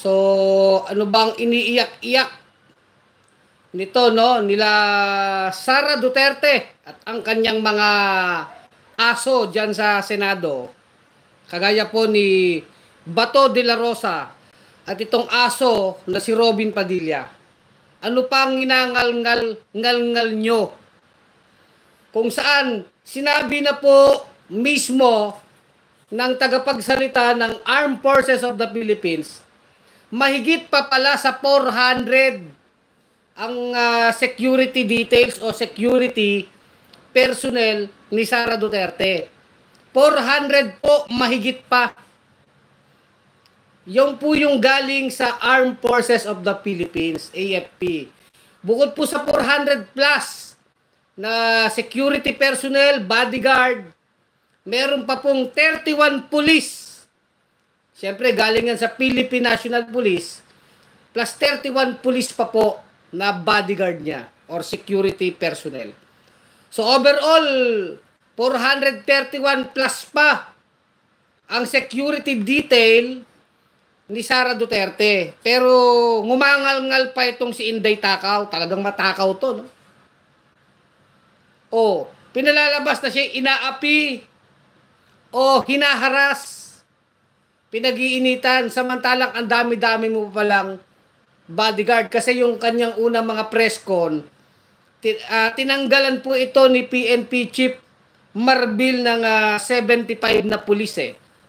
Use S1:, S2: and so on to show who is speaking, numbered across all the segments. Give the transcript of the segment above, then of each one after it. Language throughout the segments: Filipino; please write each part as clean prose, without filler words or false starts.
S1: So, ano bang iniiyak-iyak nito, no? Nila Sara Duterte at ang kanyang mga aso dyan sa Senado. Kagaya po ni Bato de la Rosa at itong aso na si Robin Padilla. Ano pang ngal nyo? Kung saan sinabi na po mismo ng tagapagsalita ng Armed Forces of the Philippines, mahigit pa pala sa 400 ang security details o security personnel ni Sara Duterte. 400 po, mahigit pa. Yung po yung galing sa Armed Forces of the Philippines, AFP. Bukod po sa 400 plus na security personnel, bodyguard, meron pa pong 31 police. Siyempre, galing yan sa Philippine National Police, plus 31 police pa po na bodyguard niya or security personnel. So, overall, 431 plus pa ang security detail ni Sara Duterte. Pero ngumangal-ngal pa itong si Inday Takaw. Talagang matakaw to, no? O, pinalalabas na siya inaapi o hinaharas, pinag-iinitan, samantalang ang dami-dami mo palang bodyguard. Kasi yung kanyang unang mga press con, tinanggalan po ito ni PNP Chief Marbil ng 75 na pulis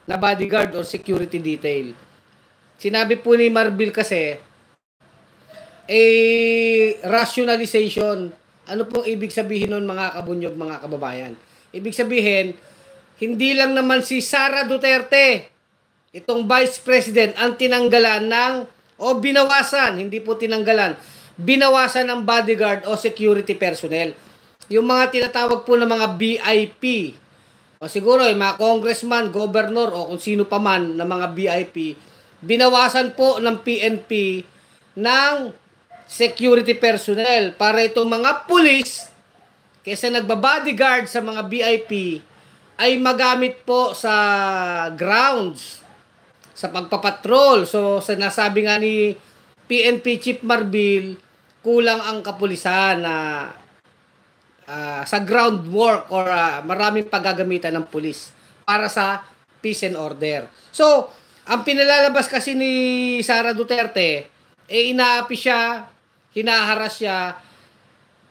S1: na bodyguard or security detail. Sinabi po ni Marbil kasi rationalization. Ano pong ibig sabihin nun, mga kabunyog, mga kababayan? Ibig sabihin, hindi lang naman si Sara Duterte, itong Vice President, ang tinanggalan ng, o binawasan, hindi po tinanggalan, binawasan ng bodyguard o security personnel. Yung mga tinatawag po ng mga BIP, o siguro yung mga congressman, governor, o kung sino pa man na mga BIP, binawasan po ng PNP ng security personnel para itong mga pulis, kaysa nagbabodyguard sa mga BIP, ay magamit po sa grounds, sa pagpapatrol. So, sinasabi nga ni PNP Chief Marbil, kulang ang kapulisan na sa ground work or maraming paggagamitan ng pulis para sa peace and order. So, ang pinalalabas kasi ni Sara Duterte, inaapi siya, hinaharas siya.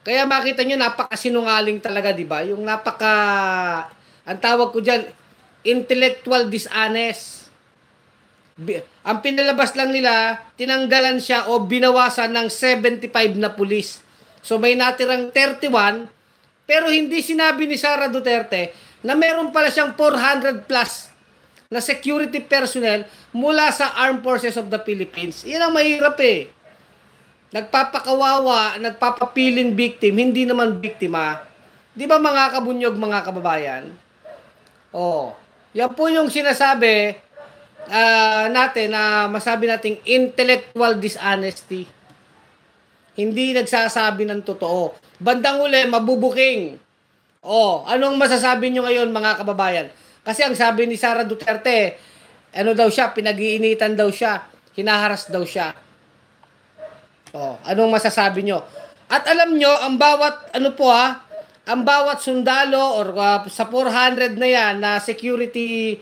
S1: Kaya makita nyo, napakasinungaling talaga, di ba? Yung ang tawag ko dyan, intellectual dishonest. Ang pinalabas lang nila, tinanggalan siya o binawasan ng 75 na pulis. So may natirang 31, pero hindi sinabi ni Sara Duterte na meron pala siyang 400 plus na security personnel mula sa Armed Forces of the Philippines. Yan ang mahirap Nagpapakawawa, nagpapapiling victim, hindi naman biktima. Di ba, mga kabunyog, mga kababayan? Yan po yung sinasabi natin na masabi nating intellectual dishonesty. Hindi nagsasabi ng totoo. Bandang uli, mabubuking. Anong masasabi nyo ngayon, mga kababayan? Kasi ang sabi ni Sara Duterte, ano daw siya, pinag-iinitan daw siya, hinaharas daw siya. Anong masasabi nyo? At alam nyo, ang bawat, ang bawat sundalo or sa 400 na yan na security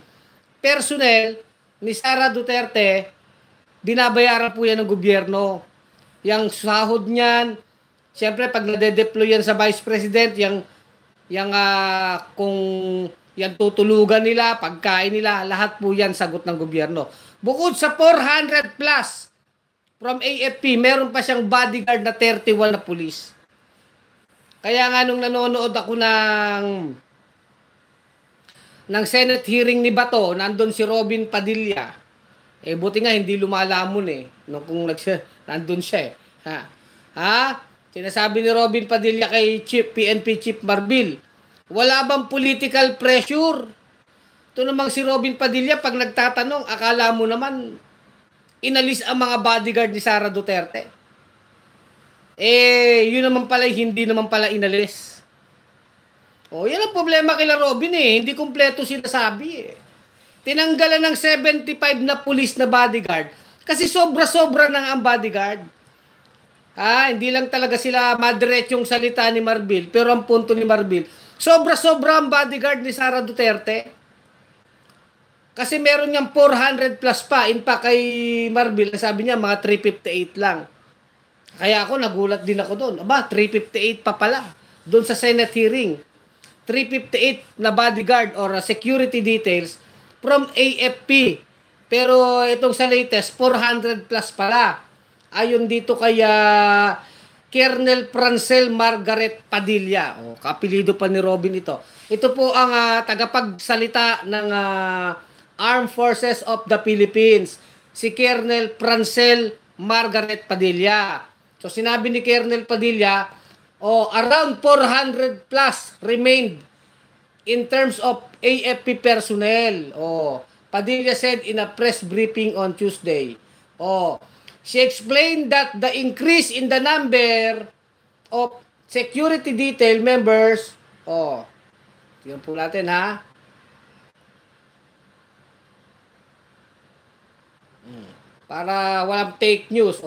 S1: personnel ni Sara Duterte, binabayaran po yan ng gobyerno. Yang sahod niyan, siyempre pag nade-deploy yan sa Vice President, kung yan tutulugan nila, pagkain nila, lahat po yan sagot ng gobyerno. Bukod sa 400 plus from AFP, meron pa siyang bodyguard na 31 na pulis. Kaya nga nung nanonood ako ng Senate hearing ni Bato, nandun si Robin Padilla. Buti nga hindi lumalamon kung nandun siya Sinasabi ni Robin Padilla kay PNP Chief Marbil, wala bang political pressure? Ito namang si Robin Padilla, pag nagtatanong, akala mo naman, inalis ang mga bodyguard ni Sara Duterte. Yun naman pala, hindi naman pala inalis. Yan ang problema kila Robin hindi kumpleto sinasabi Tinanggalan ng 75 na pulis na bodyguard Kasi sobra-sobra ng ang bodyguard. Hindi lang talaga sila madiretsyong salita ni Marbil, pero ang punto ni Marbil, sobra-sobra ang bodyguard ni Sara Duterte. Kasi meron niyang 400 plus pa. In fact, kay Marbil, sabi niya mga 358 lang. Kaya ako, nagulat din ako doon. Aba, 358 pa pala. Doon sa Senate hearing. 358 na bodyguard or security details from AFP. Pero itong sa latest, 400 plus pala. Ayon dito kay Colonel Francel Margaret Padilla. Kapilido pa ni Robin ito. Ito po ang tagapagsalita ng Armed Forces of the Philippines. Si Colonel Francel Margaret Padilla. So sinabi ni Colonel Padilla, around 400 plus remained in terms of AFP personnel. Padilla said in a press briefing on Tuesday. She explained that the increase in the number of security detail members, tingnan po natin ha. Para walang fake news.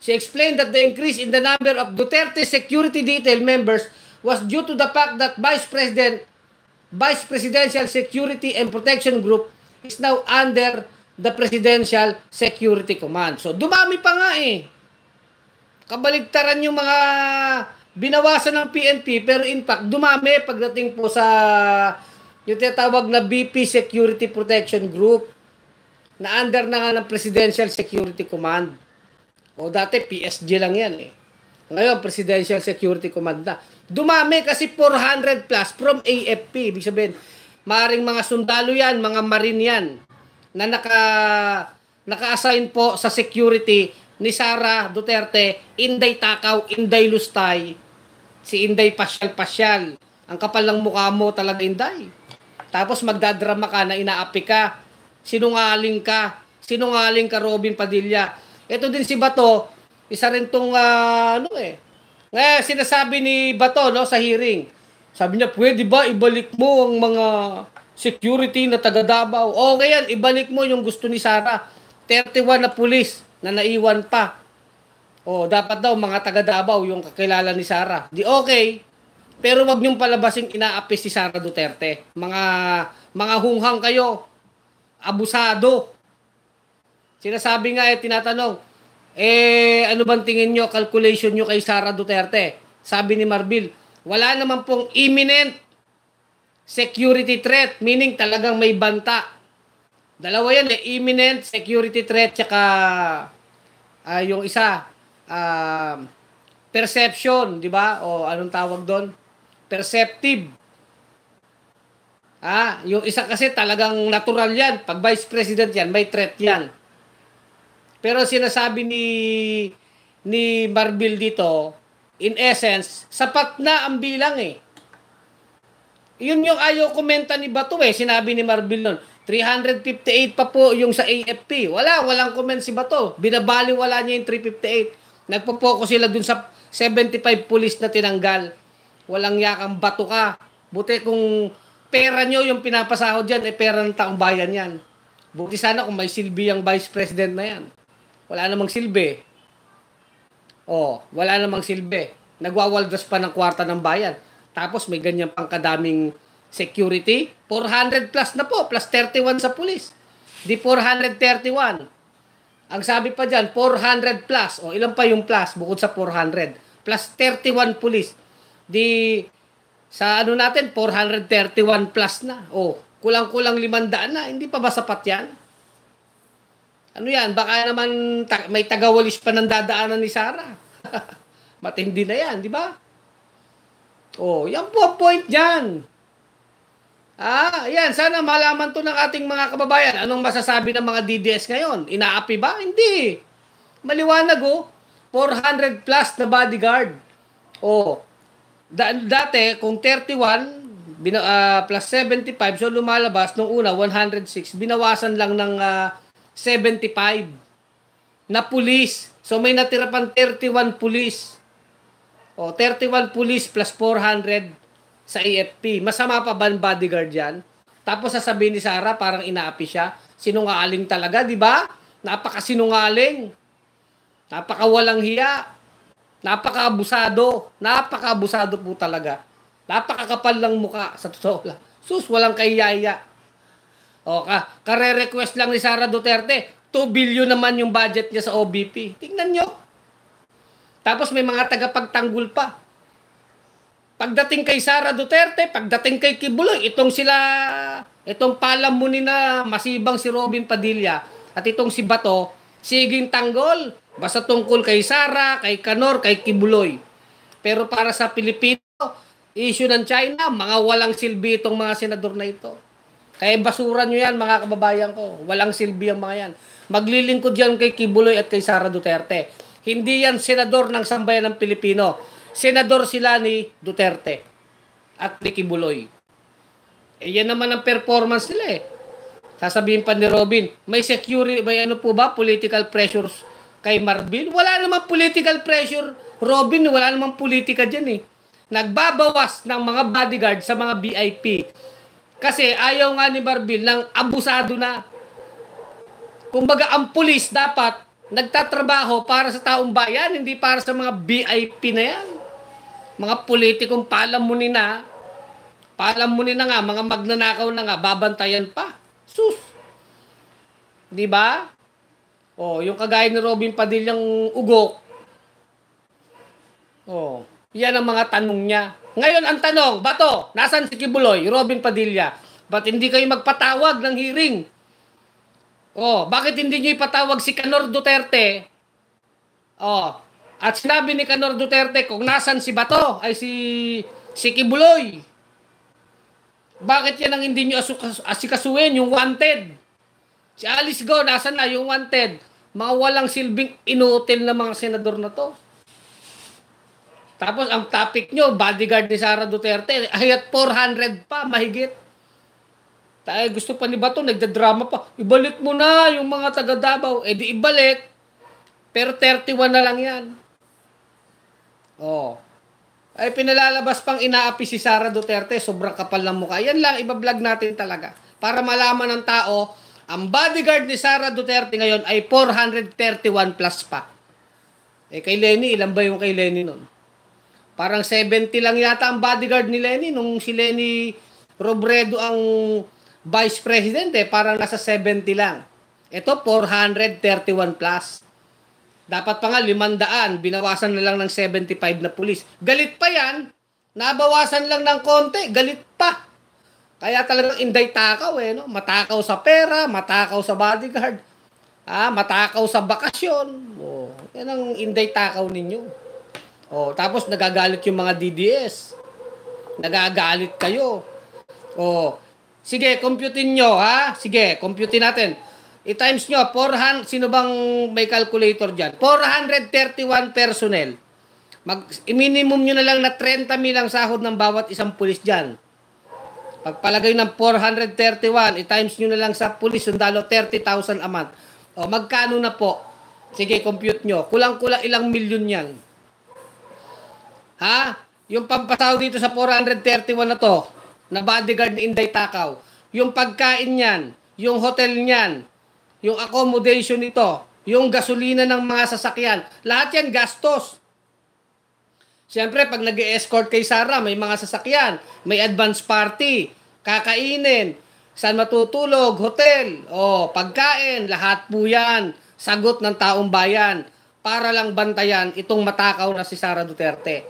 S1: She explained that the increase in the number of Duterte security detail members was due to the fact that Vice Presidential Security and Protection Group is now under the Presidential Security Command. So, dumami pa nga eh. Kabaligtaran yung mga binawasan ng PNP, pero in fact, dumami pagdating po sa yung tinatawag na BP Security Protection Group na under na nga ng Presidential Security Command. Dati PSG lang yan eh. Ngayon, Presidential Security Command na. Dumami kasi 400 plus from AFP. Ibig sabihin, maaaring mga sundalo yan, mga marine yan, na naka-assign po sa security ni Sara Duterte, Inday Takaw, Inday Lustay, si Inday Pasyal-Pasyal. Ang kapal ng mukha mo talaga, Inday. Tapos magdadrama ka na inaapi ka. Sinungaling ka, Robin Padilla. Ito din si Bato, isa rin tong sinasabi ni Bato sa hearing. Sabi niya, pwede ba ibalik mo ang mga security na taga Davao? Ngayon, ibalik mo yung gusto ni Sara. 31 na pulis na naiwan pa. Dapat daw mga taga Davao yung kakilala ni Sara. Di okay. Pero wag niyong palabasing inaapi si Sara Duterte. Mga hunghang kayo. Abusado. Sinasabi nga tinatanong, ano bang tingin nyo, calculation nyo kay Sara Duterte? Sabi ni Marbil, wala naman pong imminent security threat, meaning talagang may banta. Dalawa yan imminent security threat, tsaka yung isa, perception, di ba? Anong tawag doon? Perceptive. Yung isa kasi talagang natural yan. Pag Vice President yan, may threat yan. Pero sinasabi ni Marbil dito, in essence, sapat na ang bilang eh. Yun yung ayaw komenta ni Bato eh. Sinabi ni Marbil nun, 358 pa po yung sa AFP. Walang comment si Bato. Binabaliwala niya yung 358. Nagpo-focus sila dun sa 75 pulis na tinanggal. Walang yakang Bato ka. Buti kung pera nyo yung pinapasahod dyan, pera ng taong bayan yan. Buti sana kung may silbi ang Vice President na yan. Wala namang silbi. Wala namang silbi. Nagwawaldas pa ng kwarta ng bayan. Tapos may ganyan pang kadaming security. 400 plus na po, plus 31 sa pulis. Di 431. Ang sabi pa dyan, 400 plus. Ilan pa yung plus bukod sa 400? Plus 31 pulis. Di sa natin, 431 plus na. Kulang-kulang 500 na. Hindi pa ba sapat yan? Ano yan? Baka naman may tagawalis pa ng dadaanan ni Sara. Matindi na yan, di ba? Yan po ang point dyan. Yan. Sana malaman to ng ating mga kababayan. Anong masasabi ng mga DDS ngayon? Inaapi ba? Hindi. Maliwanag 400 plus na bodyguard. Dati, kung 31 plus 75, so lumalabas nung una 106, binawasan lang ng 75 na pulis. So may natira pang 31 pulis. 31 pulis plus 400 sa AFP. Masama pa ba ang bodyguard yan? Tapos sasabihin ni Sara, parang inaapi siya. Sinungaling talaga, di ba? Napakasinungaling. Napakawalang hiya. Napakaabusado. Napakaabusado po talaga. Napakakapal lang muka sa totoo lang. Sus, walang kahiya-hiya. O, kare-request lang ni Sara Duterte. 2 billion naman yung budget niya sa OBP. Tingnan nyo. Tapos may mga tagapagtanggol pa. Pagdating kay Sara Duterte, pagdating kay Kibuloy, itong palamuni na masibang si Robin Padilla at itong si Bato, siging tanggol. Basta tungkol kay Sara, kay Kanor, kay Kibuloy. Pero para sa Pilipino, issue ng China, mga walang silbi itong mga senador na ito. Kaya basura nyo yan, mga kababayan ko. Walang silbi ang mga yan. Maglilingkod yan kay Kibuloy at kay Sara Duterte. Hindi yan senador ng sambayan ng Pilipino. Senador sila ni Duterte at ni Kibuloy. Yan naman ang performance nila eh. Sasabihin pa ni Robin, may security, may ano po ba, political pressures kay Marbil? Wala namang political pressure, Robin, wala namang politika dyan eh. Nagbabawas ng mga bodyguard sa mga VIP. Kasi ayaw nga ni Marbil ng abusado na. Kumbaga, ang pulis dapat nagtatrabaho para sa taong bayan, hindi para sa mga VIP na yan. Mga politikong palamunin na nga, mga magnanakaw na nga, babantayan pa. Sus! Di ba? Oh, yung kagaya ni Robin Padillang ugok. Oh, yan ang mga tanong niya. Ngayon, ang tanong, Bato, nasan si Kibuloy, Robin Padilla? Ba't hindi kayo magpatawag ng hearing? Oh, bakit hindi niyo ipatawag si Kanor Duterte? Oh, at sinabi ni Kanor Duterte kung nasan si Bato ay si Kibuloy. Bakit yan ang hindi niyo asikasuhin, yung wanted? Si Alice Go, nasan na yung wanted? Mga walang silbing inutil na mga senador na to. Tapos ang topic nyo, bodyguard ni Sara Duterte, ay at 400 pa, mahigit. Tayo gusto pa ni Bato, nagdadrama pa. Ibalik mo na yung mga taga Davao. Eh di ibalik. Pero 31 na lang yan. Oh. Ay pinalalabas pang inaapi si Sara Duterte, sobrang kapal ng mukha. Yan lang, ibablog natin talaga. Para malaman ng tao, ang bodyguard ni Sara Duterte ngayon ay 431 plus pa. Eh kay Lenny, ilan ba yung kay Lenny nun? Parang 70 lang yata ang bodyguard ni Lenny nung si Lenny Robredo ang vice president eh, parang nasa 70 lang. Ito 431 plus. Dapat pa nga 500, binawasan na lang ng 75 na pulis. Galit pa yan, nabawasan lang ng konti, galit pa. Kaya talagang inday takaw eh, no? Matakaw sa pera, matakaw sa bodyguard, matakaw sa bakasyon. Oh, yan ang inday takaw ninyo. Oh, tapos nagagalit yung mga DDS. Nagagalit kayo. Oh, sige, computein nyo, ha? Sige, computein natin. I-times nyo, 400, sino bang may calculator dyan? 431 personnel. I-minimum nyo na lang na 30,000 ang sahod ng bawat isang pulis dyan. Pagpalagay ng 431, i-times nyo na lang sa pulis, sundalo, 30,000 a month. O, magkano na po? Sige, compute nyo. Kulang-kulang ilang milyon yan. Ha? Yung pampasahod dito sa 431 na to, na bodyguard ni Inday Takaw, yung pagkain niyan, yung hotel niyan, yung accommodation nito, yung gasolina ng mga sasakyan, lahat yan gastos. Siyempre, pag nag-escort kay Sara, may mga sasakyan, may advance party, kakainin, saan matutulog, hotel, pagkain, lahat po yan, sagot ng taong bayan, para lang bantayan itong matakaw na si Sara Duterte.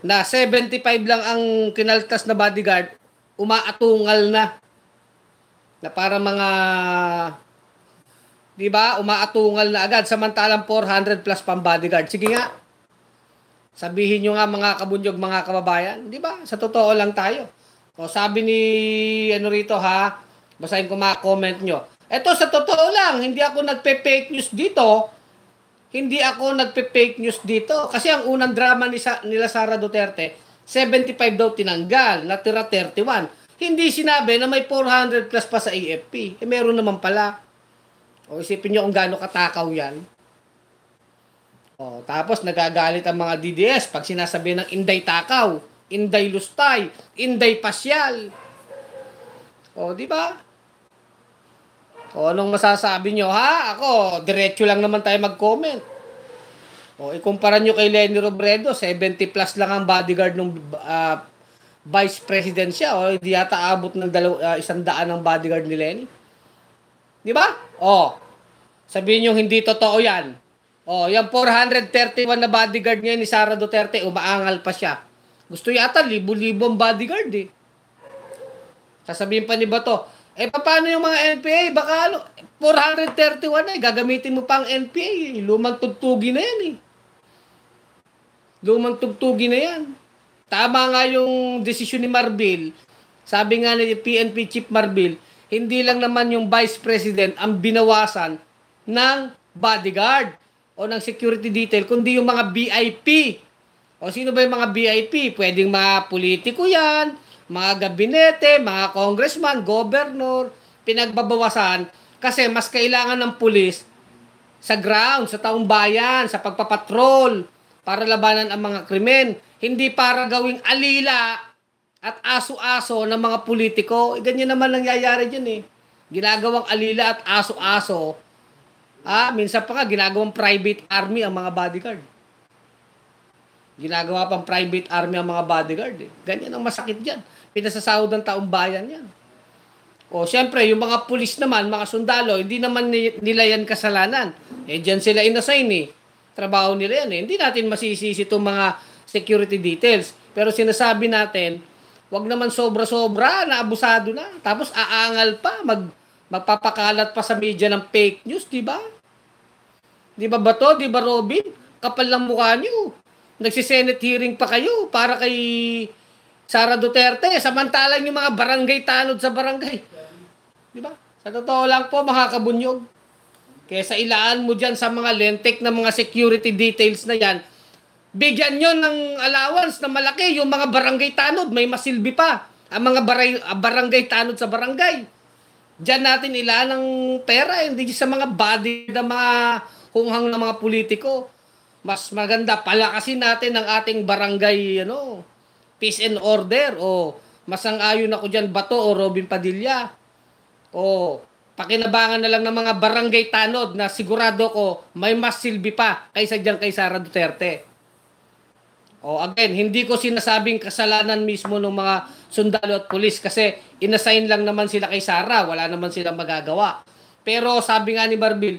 S1: Na 75 lang ang kinaltas na bodyguard, umaatungal na. Na para mga, di ba, umaatungal na agad, samantalang 400 plus pang bodyguard. Sige nga, sabihin nyo nga mga kabunyog, mga kababayan, di ba? Sa totoo lang tayo. O sabi ni, ano rito ha, basahin ko mga comment nyo. Eto sa totoo lang, hindi ako nagpe-fake news dito. Hindi ako nagpe-fake news dito. Kasi ang unang drama nila Sara Duterte, 75 daw tinanggal, natira 31. Hindi sinabi na may 400 plus pa sa AFP. Eh meron naman pala. O isipin nyo kung gaano katakaw yan. O tapos nagagalit ang mga DDS pag sinasabi ng Inday Takaw, Inday Lustay, Inday Pasyal. O di ba? O anong masasabi nyo? Ha? Ako, diretso lang naman tayo mag-comment. O ikumpara nyo kay Leni Robredo, 70 plus lang ang bodyguard ng vice president siya. O hindi yata abot ng 100 ang bodyguard ni Leni. Di ba? O, sabihin nyo hindi totoo yan. O, yung 431 na bodyguard niya ni Sara Duterte, umaangal pa siya. Gusto yata, libo-libo ang bodyguard eh. Sasabihin pa ni Bato, paano yung mga NPA? Baka 431 na gagamitin mo pa ang NPA. Lumang tugtugi na yan eh. Lumang tugtugi na yan. Tama nga yung desisyon ni Marbil. Sabi nga ni PNP Chief Marbil, hindi lang naman yung Vice President ang binawasan ng bodyguard o ng security detail, kundi yung mga VIP. O sino ba yung mga VIP? Pwedeng mga politiko yan, mga gabinete, mga congressman, governor, pinagbabawasan kasi mas kailangan ng pulis sa ground, sa taong bayan, sa pagpapatrol para labanan ang mga krimen. Hindi para gawing alila at aso-aso ng mga politiko. Ganyan naman nangyayari dyan eh. Ginagawang alila at aso-aso. Minsan pa nga ginagawang private army ang mga bodyguard. Ginagawa pang private army ang mga bodyguard eh. Ganyan ang masakit dyan. Pinasasahod ng taong bayan yan. O siyempre, yung mga pulis naman, mga sundalo, hindi naman nila yan kasalanan. Dyan sila inassign eh. Trabaho nila yan eh. Hindi natin masisisi itong mga security details. Pero sinasabi natin, wag naman sobra-sobra, na abusado na. Tapos aangal pa, magpapakalat pa sa media ng fake news, di ba? Di ba Bato? Di ba Robin? Kapal lang mukha niyo. Nagsisenate hearing pa kayo para kay Sara Duterte. Samantalang yung mga barangay tanod sa barangay. Di ba? Sa totoo lang po, makakabunyog. Kesa ilaan mo dyan sa mga lentek na mga security details na yan, bigyan nyo ng allowance na malaki yung mga barangay tanod. May masilbi pa. Ang mga barangay tanod sa barangay. Diyan natin ilaan ng pera. Hindi sa mga body ng mga hunghang na mga politiko. Mas maganda palakasin natin ang ating barangay peace and order. O masang-ayon ako dyan Bato o Robin Padilla. O pakinabangan na lang ng mga barangay tanod na sigurado ko may mas silbi pa kaysa dyan kay Sara Duterte. O again, hindi ko sinasabing kasalanan mismo ng mga sundalo at pulis kasi inassign lang naman sila kay Sara. Wala naman silang magagawa. Pero sabi nga ni Marbil,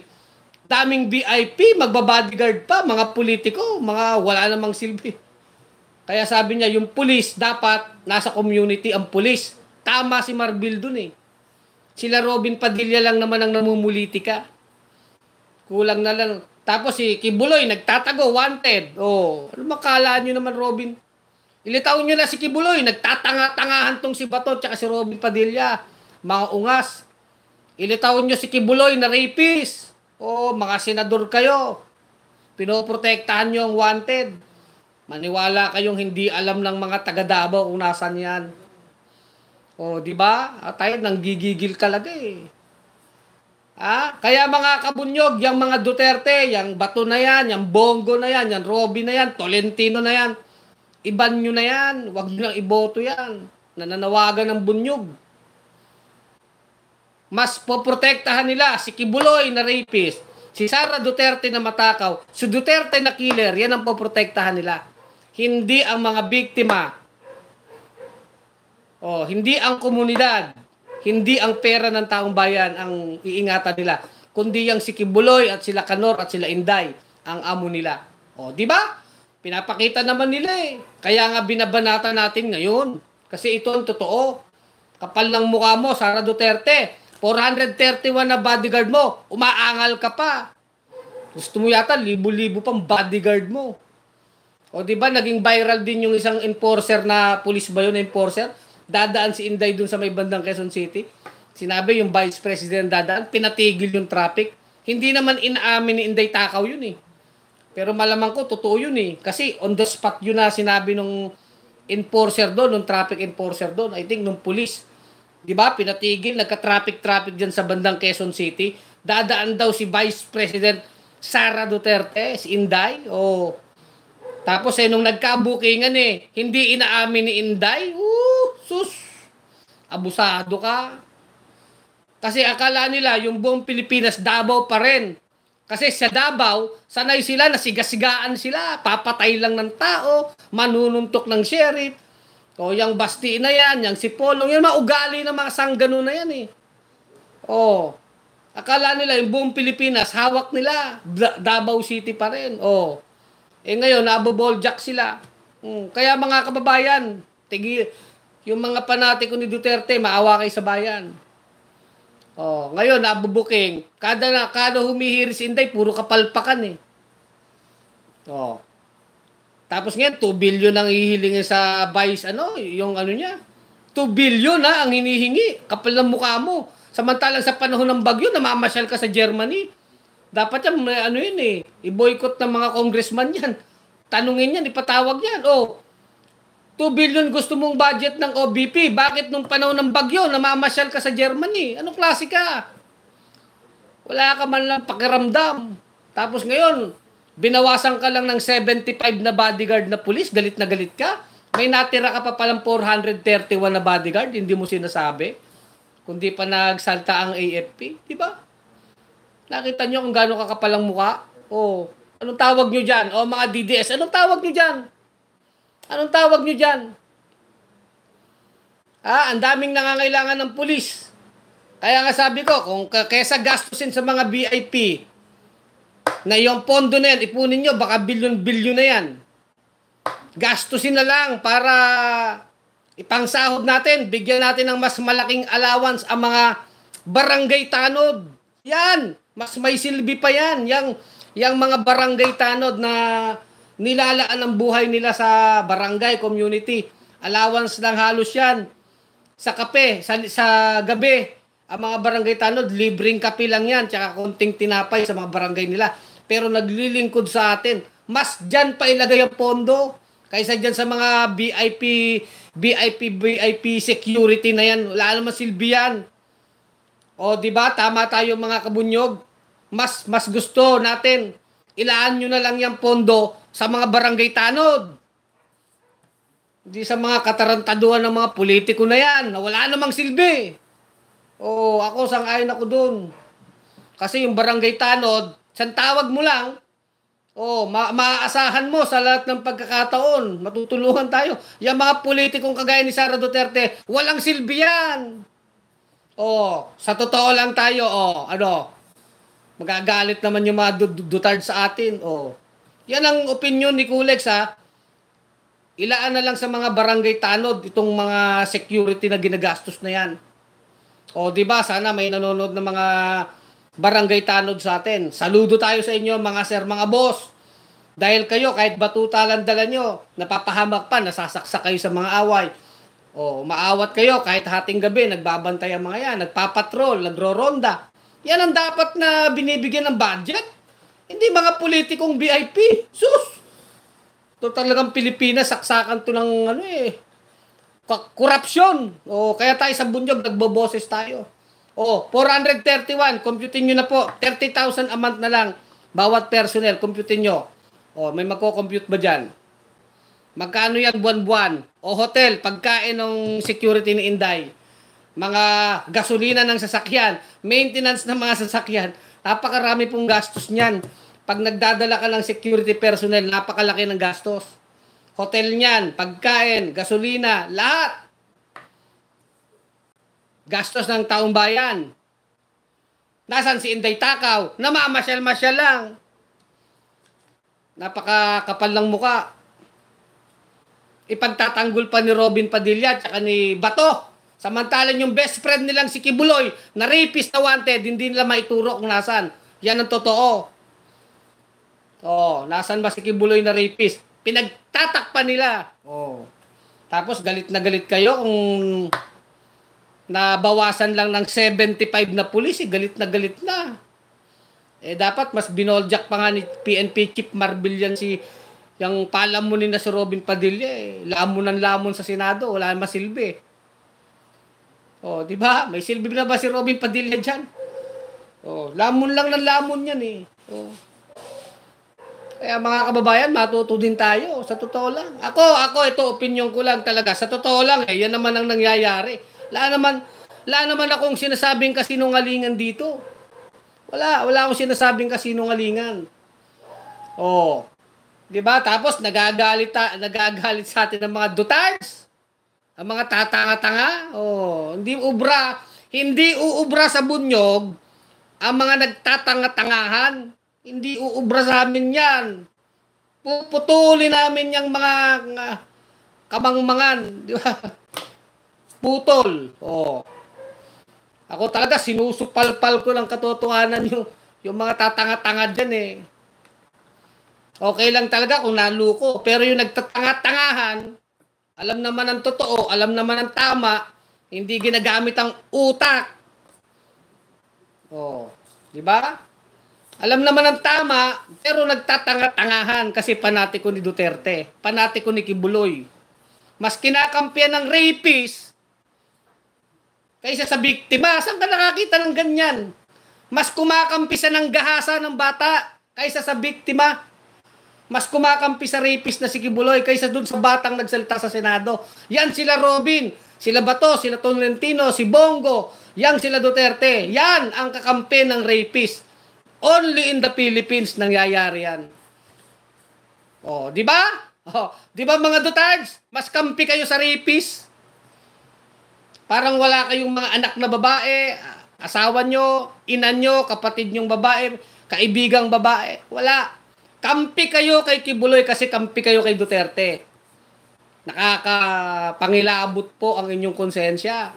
S1: daming VIP, magbabodyguard pa, mga politiko, mga wala namang silbi. Kaya sabi niya, yung pulis, dapat nasa community ang pulis. Tama si Marbil dun eh. Sila Robin Padilla lang naman ang namumulitika. Kulang na lang. Tapos si Kibuloy, nagtatago, wanted. Ano makala nyo naman Robin? Ilitaw nyo na si Kibuloy, nagtatanga-tangahan tong si Bato at si Robin Padilla. Mga ungas. Ilitaw nyo si Kibuloy na rapist. Mga senador kayo. Pinoprotektahan nyo ang wanted. Maniwala kayong hindi alam ng mga taga-Davao kung nasan yan. Di ba? Tayo nang gigigil talaga eh. Kaya mga kabunyog, yung mga Duterte, yung Bato na yan, yung Bongo na yan, yung Robin na yan, Tolentino na yan, iban nyo na yan, wag nyo lang iboto yan. Nananawagan ng bunyog. Mas poprotektahan nila si Kibuloy na rapist, si Sara Duterte na matakaw, si Duterte na killer, yan ang poprotektahan nila. Hindi ang mga biktima. Hindi ang komunidad, hindi ang pera ng taong bayan ang iingatan nila, kundi yung si Kibuloy at sila Kanor at sila Inday ang amo nila. Di ba? Pinapakita naman nila eh. Kaya nga binabanata natin ngayon. Kasi ito ang totoo. Kapal ng mukha mo, Sara Duterte. 431 na bodyguard mo, umaangal ka pa. Gusto mo yata, libo-libo pang bodyguard mo. Di ba, naging viral din yung isang enforcer na, police ba yun, enforcer? Dadaan si Inday dun sa may bandang Quezon City. Sinabi yung Vice President dadaan, pinatigil yung traffic. Hindi naman inaamin ni Inday takaw yun eh. Pero malamang ko, totoo yun eh. Kasi on the spot yun na sinabi nung enforcer doon, nung traffic enforcer doon, I think nung police. Diba, pinatigil, nagka-traffic dyan sa bandang Quezon City. Dadaan daw si Vice President Sara Duterte, si Inday. Tapos nung nagkabukingan hindi inaamin ni Inday. Sus, abusado ka. Kasi akala nila yung buong Pilipinas Davao pa rin. Kasi sa Davao, sanay sila, nasigasigaan sila, papatay lang ng tao, manununtok ng sheriff. O yung Basti na yan, yung Sipolong, yan maugali ng mga sanggano na yan eh. O, akala nila yung buong Pilipinas, hawak nila, Davao City pa rin. O, ngayon, naboboljak sila. Kaya mga kababayan, yung mga panatiko ni Duterte, maawa kayo sa bayan. Ngayon, nabubuking. Kada humihiris Inday, puro kapalpakan eh. Tapos ngayon, 2 billion ang hihilingin sa vice, yung niya. 2 billion ang hinihingi. Kapal ng mukha mo. Samantalang sa panahon ng bagyo, namamasyal ka sa Germany. Dapat yan, yun eh. I-boycott ng mga congressman yan. Tanungin yan, ipatawag yan. 2 billion gusto mong budget ng OBP. Bakit nung panahon ng bagyo, namamasyal ka sa Germany? Anong klase ka? Wala ka man lang pakiramdam. Tapos ngayon, binawasan ka lang ng 75 na bodyguard na pulis, galit na galit ka. May natira ka pa palang 431 na bodyguard, hindi mo sinasabi. Kundi pa nagsalta ang AFP, di ba? Nakita nyo kung gaano kakapalang mukha? Anong tawag nyo dyan? Mga DDS, anong tawag nyo dyan? Anong tawag nyo dyan? Ang daming nangangailangan ng pulis. Kaya nga sabi ko, kung kaysa gastusin sa mga VIP, na yung pondo na yan, ipunin nyo, baka bilyon-bilyon na yan. Gastusin na lang para ipangsahod natin, bigyan natin ng mas malaking allowance ang mga barangay tanod. Yan, mas may silbi pa yan. Yang mga barangay tanod na nilalaan ang buhay nila sa barangay, community. Allowance lang halos yan. Sa kape, sa gabi, ang mga barangay tanod, libreng kape lang yan, tsaka konting tinapay sa mga barangay nila. Pero naglilingkod sa atin. Mas dyan pa ilagay ang pondo kaysa dyan sa mga VIP security na yan. Wala naman silbi yan. Diba? Tama tayo mga kabunyog. Mas gusto natin, ilaan nyo na lang yung pondo sa mga barangay tanod. Hindi sa mga katarantaduhan ng mga politiko na yan, na wala namang silbi. Ako, sang-ayon ako dun. Kasi yung barangay tanod, isang tawag mo lang, maaasahan mo sa lahat ng pagkakataon, matutulungan tayo. Yung mga politikong kagaya ni Sara Duterte, walang silbi yan. Sa totoo lang tayo, magagalit naman yung mga dutard sa atin. Yan ang opinion ni Kulex, ha. Ilaan na lang sa mga barangay tanod itong mga security na ginagastos na yan. Diba? Sana may nanonood ng mga barangay tanod sa atin. Saludo tayo sa inyo, mga sir, mga boss. Dahil kayo, kahit batuta lang dala nyo, napapahamak pa, nasasaksak kayo sa mga away. Maawat kayo, kahit hating gabi, nagbabantay ang mga yan, nagpapatrol, nagro-ronda. Yan ang dapat na binibigyan ng budget. Hindi mga politikong VIP. Sus! Ito talagang Pilipinas, saksakan to ng korupsyon. Kaya tayo sa bunyog, nagboboses tayo. 431, computin nyo na po. 30,000 a month na lang. Bawat personnel, computin nyo. May magko-compute ba dyan? Magkano yan buwan-buwan? Hotel, pagkain ng security ni Inday. Mga gasolina ng sasakyan, maintenance ng mga sasakyan. Napakarami pong gastos niyan. Pag nagdadala ka ng security personnel, napakalaki ng gastos. Hotel niyan, pagkain, gasolina, lahat. Gastos ng taong bayan. Nasaan si Inday Takaw? Namamasyal-masyal lang. Napakakapal ng muka. Ipagtatanggol pa ni Robin Padilla at ni Bato. Samantalang yung best friend nilang si Kibuloy, na rapist na wanted, hindi nila maituro kung nasaan. Yan ang totoo. Nasaan ba si Kibuloy na rapist? Pinagtatakpan nila. Tapos galit na galit kayo kung nabawasan lang ng 75 na pulis, galit na galit na. Dapat mas binoljak pa nga ni PNP Chief Marbil yung palamunin na si Robin Padilla. Lamon sa Senado, wala naman silbi. Di ba? May silbi na ba si Robin Padilla dyan? Lamon lang ng lamon yan eh. Kaya mga kababayan, matuto din tayo. Sa totoo lang. Ako, ito, opinion ko lang talaga. Sa totoo lang, yan naman ang nangyayari. Wala naman akong sinasabing kasinungalingan dito. Wala akong sinasabing kasinungalingan. Oh. 'Di ba? Tapos nagagalit sa atin ng mga dutards. Ang mga tatanga-tanga. Oh, hindi uubra sa bunyog ang mga nagtatanga-tangahan. Hindi uubra sa amin 'yan. Puputulin namin yung mga kamangmangan, di ba? Putol. Oh. Ako talaga sinusupalpal ko ng katotohanan yung mga tatanga-tanga dyan eh. Okay lang talaga kung naluko. Pero yung nagtatanga-tangahan, alam naman ang totoo, alam naman ang tama, hindi ginagamit ang utak. Oh, di ba? Alam naman ang tama, pero nagtatanga-tangahan kasi panatiko ni Duterte, panatiko ni Kibuloy. Mas kinakampihan ng rapist kaysa sa biktima. Saan ka nakakita ng ganyan? Mas kumakampi sa nanggahasa ng bata kaysa sa biktima. Mas kumakampi sa rapist na si Kibuloy kaysa dun sa batang nagsalita sa Senado. Yan sila Robin, sila Bato, sila Tolentino, si Bongo, yan sila Duterte. Yan ang kakampi ng rapist. Only in the Philippines nangyayari yan. Oh, di ba? Oh, di ba mga Dutards? Mas kampi kayo sa rapist. Parang wala kayong mga anak na babae, asawa nyo, ina nyo, kapatid nyong babae, kaibigang babae. Wala. Kampi kayo kay Kibuloy kasi kampi kayo kay Duterte. Nakakapangilabot po ang inyong konsensya.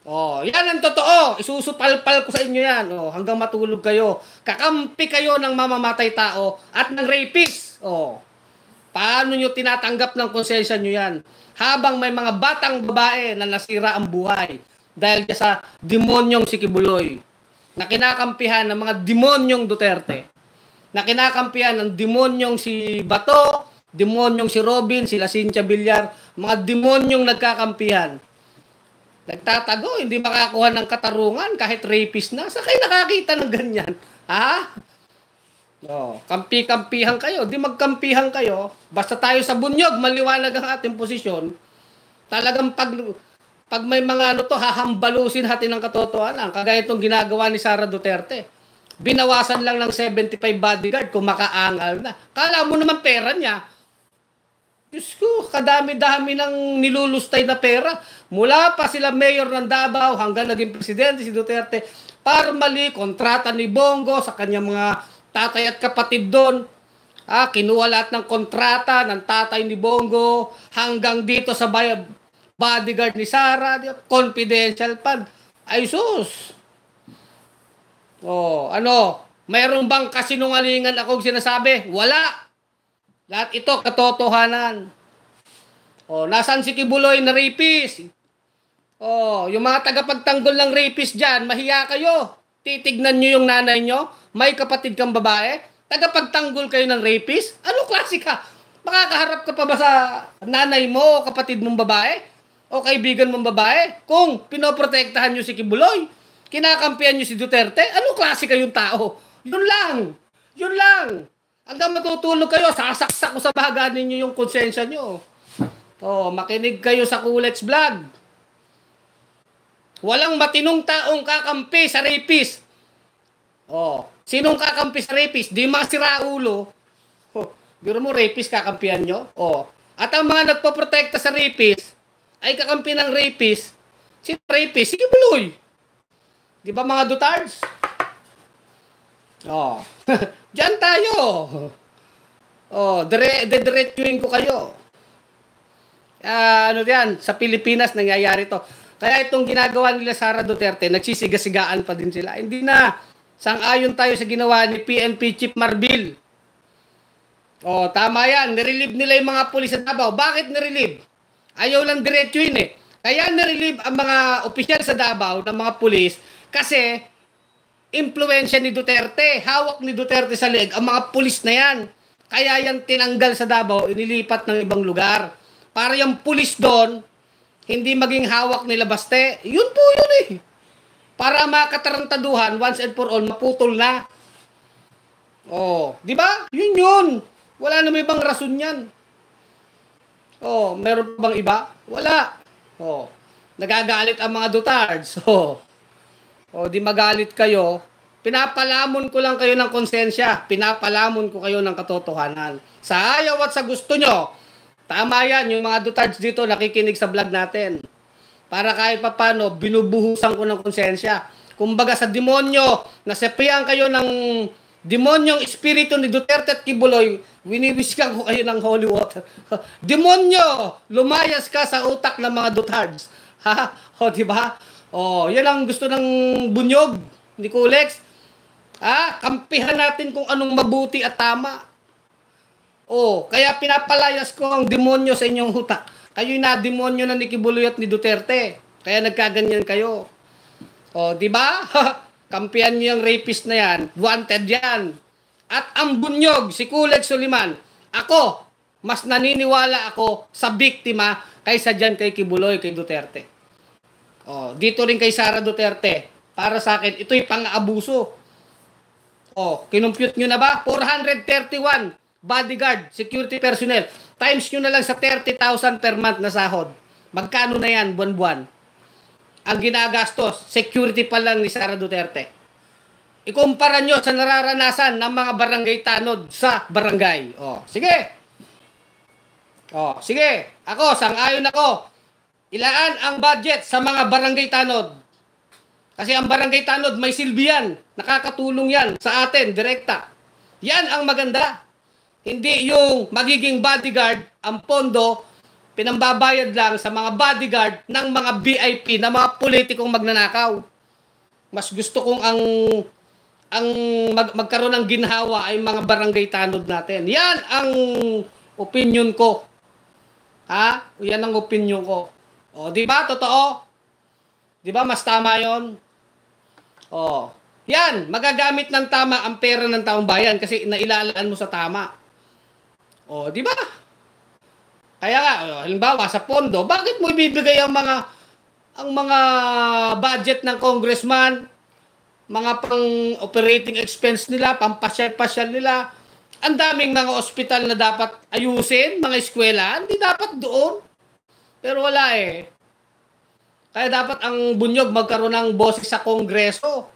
S1: Oh, yan ang totoo. Isusupalpal ko sa inyo yan. Oh, hanggang matulog kayo. Kakampi kayo ng mamamatay tao at ng rapist. Oh. Paano nyo tinatanggap ng konsensya nyo yan? Habang may mga batang babae na nasira ang buhay dahil sa demonyong si Kibuloy, na kinakampihan ng mga demonyong Duterte, na kinakampihan ng demonyong si Bato, demonyong si Robin, sila Cynthia Villar, mga demonyong nagkakampihan. Nagtatago, hindi makakuha ng katarungan kahit rapist na. Saan kayo nakakita ng ganyan? Ha? Oh, kampi-kampihan kayo, di magkampihan kayo. Basta tayo sa bunyog, maliwanag ang ating posisyon. Talagang pag may mga hahambalusin natin ng katotohanan. Kagaya itong ginagawa ni Sara Duterte. Binawasan lang ng 75 bodyguard kung makaangal na. Kala mo naman pera niya. Diyos ko, kadami-dami ng nilulustay na pera. Mula pa sila mayor ng Davao hanggang naging presidente si Duterte. Formally, kontrata ni Bongo sa kanyang mga tatay at kapatid doon. Kinuha lahat ng kontrata ng tatay ni Bongo hanggang dito sa bodyguard ni Sara. Confidential fund. Ay sus! Oh, ano? Mayroon bang kasinungalingan akong sinasabi? Wala! Lahat ito katotohanan. Oh, nasaan si Kibuloy na rapist? Oh, yung mga tagapagtanggol ng rapist dyan, mahiya kayo. Titignan nyo yung nanay nyo. May kapatid kang babae, tagapagtanggol kayo ng rapist? Ano klase ka? Makakaharap ka pa ba sa nanay mo o kapatid mong babae? O kaibigan mong babae? Kung pinoprotektahan nyo si Kibuloy, kinakampihan nyo si Duterte, ano klase kayong tao? Yun lang. Yun lang. Hanggang matutulog kayo, sasaksak ko sa baga ninyo yung konsensya nyo. O, makinig kayo sa Kulets Vlog. Walang matinong taong kakampi sa rapist. Oh, sinong kakampi sa rapist? Di mga siraulo. Oh, biro mo rapist kakampihan nyo? Oh. At ang mga nagpoprotekta sa rapist ay kakampi ng rapist. Si rapist, si Kibuloy. Di ba mga Dutards? Oh. Diyan tayo. Oh, diretsuin ko kayo. Ano yan, sa Pilipinas nangyayari to. Kaya itong ginagawa nila Sara Duterte, nagsisiga-sigaan pa din sila. Hindi na. Sang-ayon tayo sa ginawa ni PNP Chief Marbil. Oh, tama yan. Nirelieve nila yung mga pulis sa Davao. Bakit nirelieve? Ayaw lang diretsuin eh. Kaya nirelieve ang mga opisyal sa Davao ng mga pulis kasi impluensya ni Duterte. Hawak ni Duterte sa leeg ang mga pulis na yan. Kaya yan tinanggal sa Davao, inilipat ng ibang lugar. Para yung pulis doon, hindi maging hawak nila Baste. Yun po yun eh. Para makatarantaduhan, once and for all, maputol na. Oh, di ba? Yun yun. Wala na may ibang rason yan. Oh, meron bang iba? Wala. Oh, nagagalit ang mga Dutards. O di magalit kayo, pinapalamon ko lang kayo ng konsensya, pinapalamon ko kayo ng katotohanan. Sa ayaw at sa gusto nyo, tama yan, yung mga Dutards dito nakikinig sa vlog natin. Para kahit papano, binubuhusan ko ng konsensya. Kumbaga sa demonyo, nasepian kayo ng demonyong espiritu ni Duterte at Kibuloy, winiwiskan ko kayo ng holy water. Demonyo, lumayas ka sa utak ng mga Dutards. Ha? O, di ba? O, yan ang gusto ng bunyog ni Kulex. Kampihan natin kung anong mabuti at tama. O, kaya pinapalayas ko ang demonyo sa inyong utak. Kayo'y na demonyo na ni Kibuloy at ni Duterte. Kaya nagkaganyan kayo. O, di ba? Kampihan niyo yung rapist na yan. Wanted yan. At ang bunyog, si Kulex Soliman, ako, mas naniniwala ako sa biktima kaysa dyan kay Kibuloy, kay Duterte. O, dito rin kay Sara Duterte. Para sa akin, ito'y pang-abuso. O, kinumpute nyo na ba? 431 bodyguard, security personnel. Times nyo na lang sa 30,000 per month na sahod. Magkano na yan buwan-buwan? Ang ginagastos, security pa lang ni Sara Duterte. Ikumpara nyo sa nararanasan ng mga barangay tanod sa barangay. O, sige. O, sige. Ako, sang-ayon ako. Ilaan ang budget sa mga barangay tanod. Kasi ang barangay tanod may silbi yan. Nakakatulong yan sa atin, direkta. Yan ang maganda. Hindi yung magiging bodyguard, ang pondo, pinambabayad lang sa mga bodyguard ng mga VIP na mga politikong magnanakaw. Mas gusto kong magkaroon ng ginhawa ay mga barangay tanod natin. Yan ang opinion ko. Yan ang opinion ko. O, di ba? Totoo? Di ba? Mas tama yon. O, yan. Magagamit ng tama ang pera ng taong bayan kasi nailalaan mo sa tama. O, di ba? Kaya nga, halimbawa sa pondo, bakit mo ibibigay ang mga budget ng congressman, mga pang operating expense nila, pampasyal-pasyal nila, ang daming mga ospital na dapat ayusin, mga eskwela, hindi dapat doon. Pero wala eh. Kaya dapat ang bunyog magkaroon ng boses sa kongreso.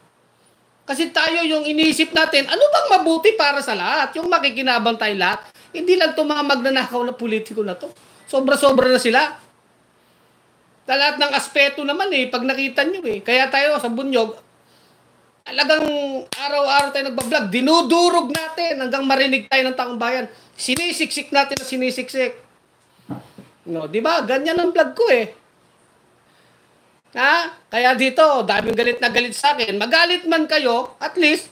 S1: Kasi tayo yung inisip natin, ano bang mabuti para sa lahat? Yung makikinabang tayo lahat. Hindi lang itong mga magnanakaw na politiko na to. Sobra-sobra na sila. Sa lahat ng aspeto naman eh, pag nakita nyo eh. Kaya tayo sa bunyog, talagang araw-araw tayo nagbablog, dinudurog natin hanggang marinig tayo ng taong bayan. Sinisiksik natin na sinisiksik. No, di ba? Ganyan ang vlog ko eh. Kaya dito, daming galit na galit sa akin. Magalit man kayo, at least,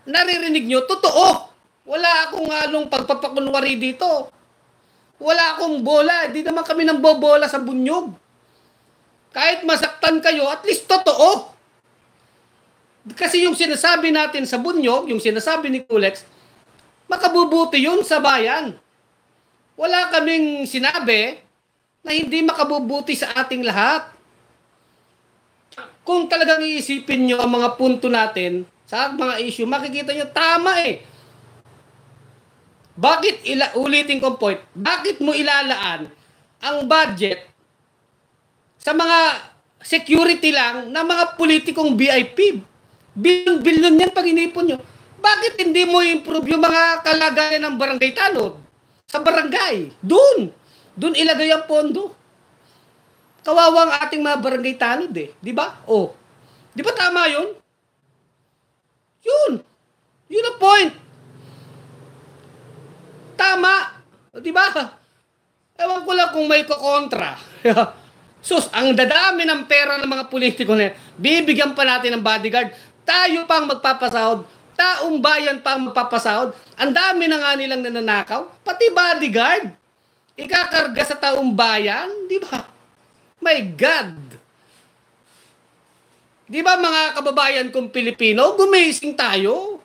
S1: naririnig nyo, totoo. Wala akong halong pagpapakunwari dito. Wala akong bola. Di naman kami nang bobola sa bunyog. Kahit masaktan kayo, at least totoo. Kasi yung sinasabi natin sa bunyog, yung sinasabi ni Kulex, makabubuti yun sa bayan. Wala kaming sinabi na hindi makabubuti sa ating lahat. Kung talagang iisipin nyo ang mga punto natin sa mga issue, makikita nyo, tama eh. Bakit, ulitin ko point, bakit mo ilalaan ang budget sa mga security lang na mga politikong VIP? Bilyon yan pag inipon nyo. Bakit hindi mo improve yung mga kalagayan ng barangay tanod? Sa barangay. Doon ilagay ang pondo. Kawawang ating mga barangay tanod eh. Di ba? Oh. Di ba tama yun? Yun ang point. Tama. Di ba? Ewan ko lang kung may kukontra. Sus, ang dadami ng pera ng mga politiko na yan, bibigyan pa natin ng bodyguard. Tayo pang magpapasahod. Taong bayan pang magpapasahod. Ang dami na nga nilang nananakaw. Pati bodyguard. Ikakarga sa taong bayan. Di ba? My God. Di ba mga kababayan kong Pilipino, gumising tayo.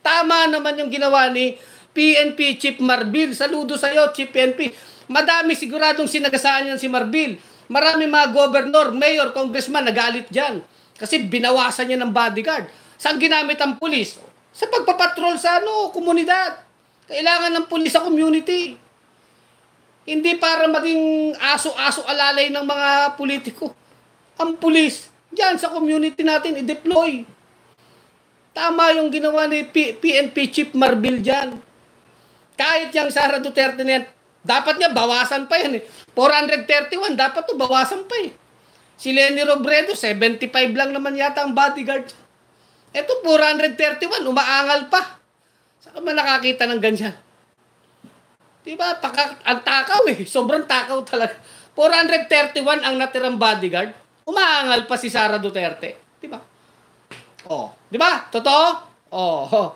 S1: Tama naman yung ginawa ni PNP Chief Marbil. Saludo sa'yo, Chief PNP. Madami siguradong sinagasaan yan si Marbil. Marami mga gobernador, mayor, congressman nagalit dyan. Kasi binawasan niya ng bodyguard. Saan ginamit ang pulis? Sa pagpapatrol sa komunidad. Kailangan ng pulis sa community. Hindi para maging aso-aso alalay ng mga politiko. Ang pulis, diyan sa community natin, i-deploy. Tama yung ginawa ni PNP Chief Marbil diyan. Kahit yung Sara Duterte na yan, dapat niya bawasan pa yan eh. 431, dapat to bawasan pa eh. Si Leni Robredo, 75 lang naman yata ang bodyguard. Ito, 431, umaangal pa. Saan ka ba nakakita ng ganyan? Diba? Ang takaw eh. Sobrang takaw talaga. 431 ang natirang bodyguard. Umaangal pa si Sara Duterte. Diba? Oh, diba? Totoo? Oh.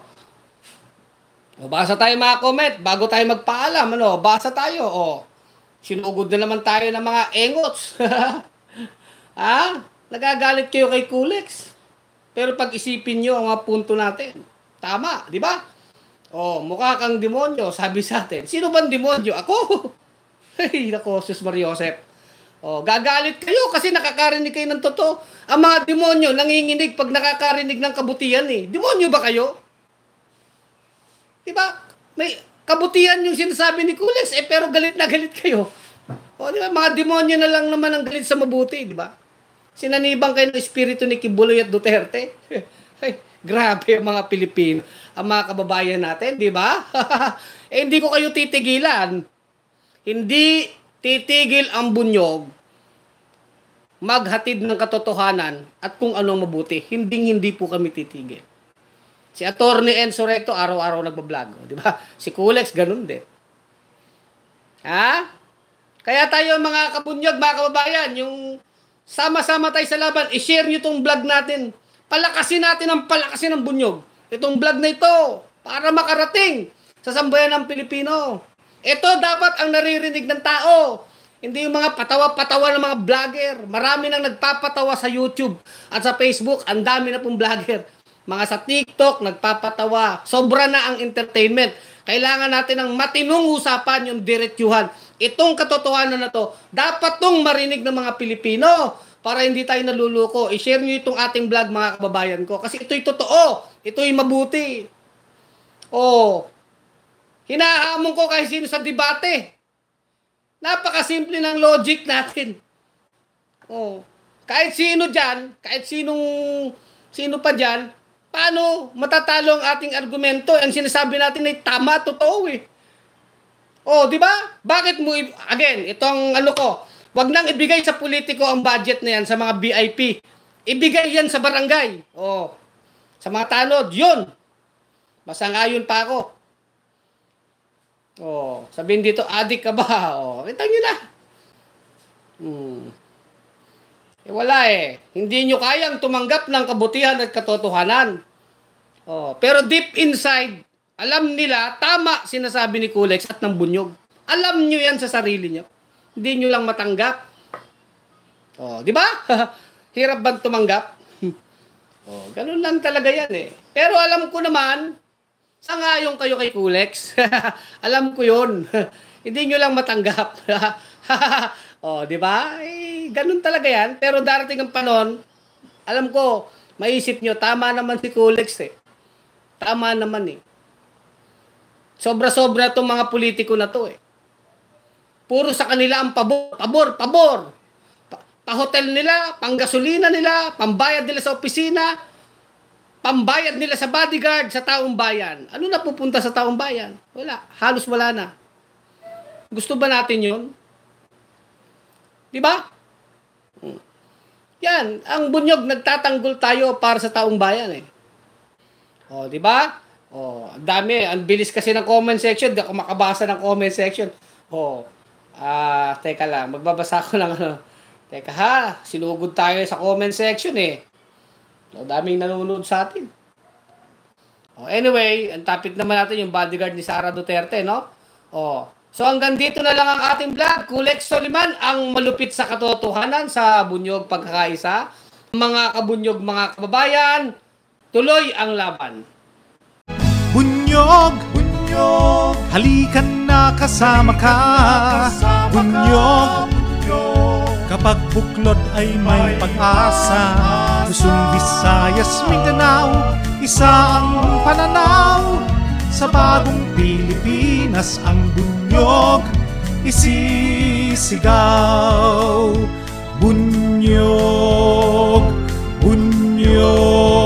S1: Basa tayo mga comment bago tayo magpaalam. Ano? Basa tayo. Oh. Sinugod na naman tayo ng mga engots. Ha? Nagagalit kayo kay Kulex. Pero pag-isipin nyo ang mga punto natin. Tama, di ba? Oh, mukha kang demonyo, sabi sa atin. Sino bang demonyo? Ako. Ay, nako, Sus Mariosep. Oh, gagalit kayo kasi nakakarinig kayo ng totoo. Ang mga demonyo nanginginig pag nakakarinig ng kabutihan eh. Demonyo ba kayo? Di ba? May kabutihan yung sinasabi ni Kulex eh, pero galit na galit kayo. O, di ba? Mga demonyo na lang naman ang galit sa mabuti, di ba? Sinanibang kayo ng espiritu ni Kibuloy at Duterte. Ay, grabe ang mga Pilipino, ang mga kababayan natin, di ba? Eh, hindi ko kayo titigilan. Hindi titigil ang bunyog maghatid ng katotohanan at kung anong mabuti. Hindi po kami titigil. Si Attorney Enzo Recto, araw-araw nagbablog. Di ba? Si Kulex, ganun din. Ha? Kaya tayo mga kabunyog, mga kababayan, yung sama-sama tayo sa laban, i-share nyo itong vlog natin. Palakasin natin ang palakasin ng bunyog. Itong vlog na ito, para makarating sa sambayan ng Pilipino. Ito dapat ang naririnig ng tao. Hindi yung mga patawa-patawa ng mga vlogger. Marami nang nagpapatawa sa YouTube at sa Facebook. Ang dami na pong vlogger. Mga sa TikTok, nagpapatawa. Sobra na ang entertainment. Kailangan natin ng matinong usapan, yung diretsuhan. Itong katotohanan na to, dapat tong marinig ng mga Pilipino para hindi tayo naluluko. I-share nyo itong ating vlog, mga kababayan ko. Kasi ito'y totoo. Ito'y mabuti. Oh, hinahamon ko kahit sino sa debate. Napakasimple ng logic natin. Oh, kahit sino dyan, kahit sino pa dyan, paano matatalo ang ating argumento? Ang sinasabi natin ay tama, totoo eh. Oh, di ba? Bakit mo, again, itong ano ko, wag nang ibigay sa politiko ang budget na yan sa mga VIP. Ibigay yan sa barangay. Oh, sa mga tanod, yun. Masang-ayon pa ako. Oh, sabihin dito, adik ka ba? Oh, kita nyo na. Eh, wala eh. Hindi nyo kayang tumanggap ng kabutihan at katotohanan. Oh, pero deep inside, alam nila, tama sinasabi ni Kulex at ng bunyog. Alam nyo yan sa sarili nyo. Hindi nyo lang matanggap. Oh, di ba? Hirap bang tumanggap? Oh, ganun lang talaga yan eh. Pero alam ko naman, sangayon kayo kay Kulex. Alam ko yun. Hindi nyo lang matanggap. Oh, di ba? Eh, ganun talaga yan. Pero darating ang panahon, alam ko, maisip nyo, tama naman si Kulex eh. Tama naman eh. Sobra-sobra itong mga politiko na to eh. Puro sa kanila ang pabor. Pa-hotel nila, panggasolina nila, pambayad nila sa opisina, pambayad nila sa bodyguard, sa taong bayan. Ano na pupunta sa taong bayan? Wala. Halos wala na. Gusto ba natin yun? Di ba? Yan. Ang bunyog, nagtatanggol tayo para sa taong bayan eh. O, di ba? O, ang dami. Ang bilis kasi ng comment section. Di ako makabasa ng comment section. O, teka lang. Magbabasa ko lang ano. Teka ha, sinugod tayo sa comment section eh. O, daming nanonood sa atin. O, anyway, ang topic naman natin yung bodyguard ni Sara Duterte, no? O, so hanggang dito na lang ang ating vlog. Kulex Soliman, ang malupit sa katotohanan sa bunyog pagkakaisa. Mga kabunyog, mga kababayan, tuloy ang laban.
S2: Bunyog, halikan na kasama ka. Bunyog, kapag buklod ay may pag-asa. Luzon, Visayas, Mindanao, isa ang pananaw. Sa bagong Pilipinas ang bunyog isisigaw. Bunyog, bunyog.